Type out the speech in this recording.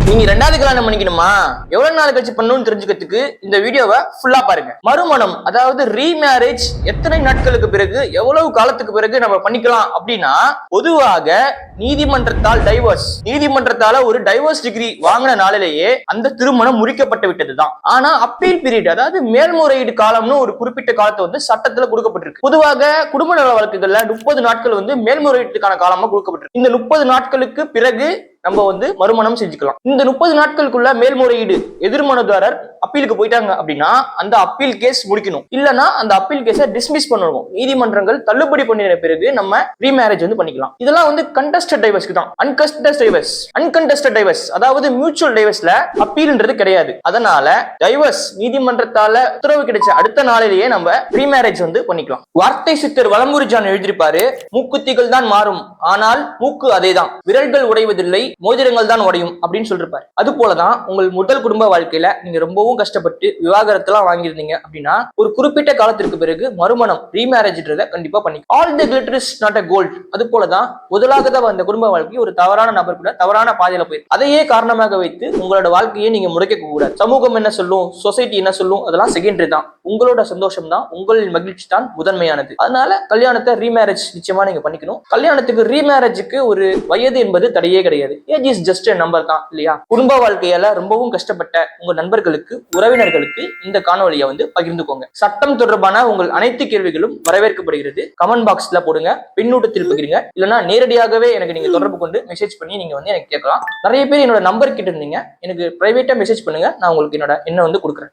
நீங்க ரெண்டாவது கல்யாணம் பண்ணிக்கணுமா, எவ்வளவு நாள் கழிச்சு பண்ணணும்னு தெரிஞ்சுக்கிறதுக்கு இந்த வீடியோவை ஃபுல்லா பாருங்க. மறுமணம் அதாவது ரீமேரேஜ் எத்தனை நாட்களுக்கு பிறகு எவ்வளவு காலத்துக்கு பிறகு நம்ம பண்ணிக்கலாம் அப்படின்னா, பொதுவாக நீதிமன்றத்தால் நீதிமன்றத்தால ஒரு டைவர்ஸ் டிகிரி வாங்கின நாளிலேயே அந்த திருமணம் முறிக்கப்பட்டு விட்டதுதான். ஆனா அப்பீல் பீரியட் அதாவது மேல்முறையீடு காலம்னு ஒரு குறிப்பிட்ட காலத்தை வந்து சட்டத்துல கொடுக்கப்பட்டிருக்கு. பொதுவாக குடும்ப நல வழக்குகள்ல 30 நாட்கள் வந்து மேல்முறையீட்டுக்கான காலமா கொடுக்கப்பட்டிருக்கு. இந்த 30 நாட்களுக்கு பிறகு நம்ம வந்து மறுமணம் செஞ்சுக்கலாம். இந்த 30 நாட்களுக்குள்ள மேல்முறையீடு எதிர்மனுதாரர் அப்பீலுக்கு போயிட்டாங்க அப்படின்னா அந்த அப்பீல் கேஸ் முடிக்கணும். இல்லனா அந்த அப்பீல் கேஸை டிஸ்மிஸ் பண்ணணும். நீதிமன்றங்கள் தள்ளுபடி பண்ணின பிறகு நம்ம ரீமேரேஜ் வந்து பண்ணிக்கலாம். இதெல்லாம் வந்து கண்டஸ்டட் டைவர்ஸ்க்கு தான். அன்கண்டஸ்டட் டைவர்ஸ் அதாவது மியூச்சுவல் டைவர்ஸ்ல அப்பீல்ன்றது கிடையாது. அதனால டைவர்ஸ் நீதிமன்றத்தால உத்தரவு கிடைச்ச அடுத்த நாளிலேயே நம்ம ரீமேரேஜ் வந்து பண்ணிக்கலாம். வார்த்தை சித்தர் வலம்புரி ஜான் எழுதியிருப்பாரு, மூக்குத்திகள் தான் மாறும் ஆனால் மூக்கு அதேதான், விரல்கள் உடைவதில்லை, மோதிரங்கள் தான் உடையும் அப்படின்னு சொல்லிருப்பாரு. அது போலதான் உங்கள் முதல் குடும்ப வாழ்க்கையில நீங்க ரொம்பவும் கஷ்டப்பட்டு விவாகரத்தெல்லாம் வாங்கியிருந்தீங்க அப்படின்னா ஒரு குறிப்பிட்ட காலத்திற்கு பிறகு மறுமணம் ரீமேரேஜ்ன்றத கண்டிப்பா பண்ணி. All the glitter is not a gold. அது போலதான் முதலாக வந்த குடும்ப வாழ்க்கை ஒரு தவறான நபர் கூட தவறான பாதையில போயிருக்கு. அதையே காரணமாக வைத்து உங்களோட வாழ்க்கையை நீங்க முடக்க கூடாது. சமூகம் என்ன சொல்லும், சொசைட்டி என்ன சொல்லும், அதெல்லாம் செகண்டரி தான். உங்களோட சந்தோஷம் தான், உங்களின் மகிழ்ச்சி தான் முதன்மையானது. அதனால கல்யாணத்தை ரீமேரேஜ் நிச்சயமா நீங்க பண்ணிக்கணும். கல்யாணத்துக்கு ரீமேரேஜுக்கு ஒரு வயது என்பது தடையே கிடையாது. Age is just a number தான் இல்லையா? குடும்ப வாழ்க்கையால ரொம்பவும் கஷ்டப்பட்ட உங்க நண்பர்களுக்கு, உறவினர்களுக்கு இந்த காணொலியை வந்து பகிர்ந்துக்கோங்க. சட்டம் தொடர்பான உங்கள் அனைத்து கேள்விகளும் வரவேற்கப்படுகிறது. கமெண்ட் பாக்ஸ்ல போடுங்க, பின்னூட்டத்தில் பகிருங்க. இல்லைன்னா நேரடியாகவே எனக்கு நீங்க தொடர்பு கொண்டு மெசேஜ் பண்ணி நீங்க வந்து எனக்கு கேட்கலாம். நிறைய பேர் என்னோட நம்பர் கிட்ட இருந்தீங்க, எனக்கு பிரைவேட்டா மெசேஜ் பண்ணுங்க, நான் உங்களுக்கு என்னோட எண்ணை வந்து கொடுக்குறேன்.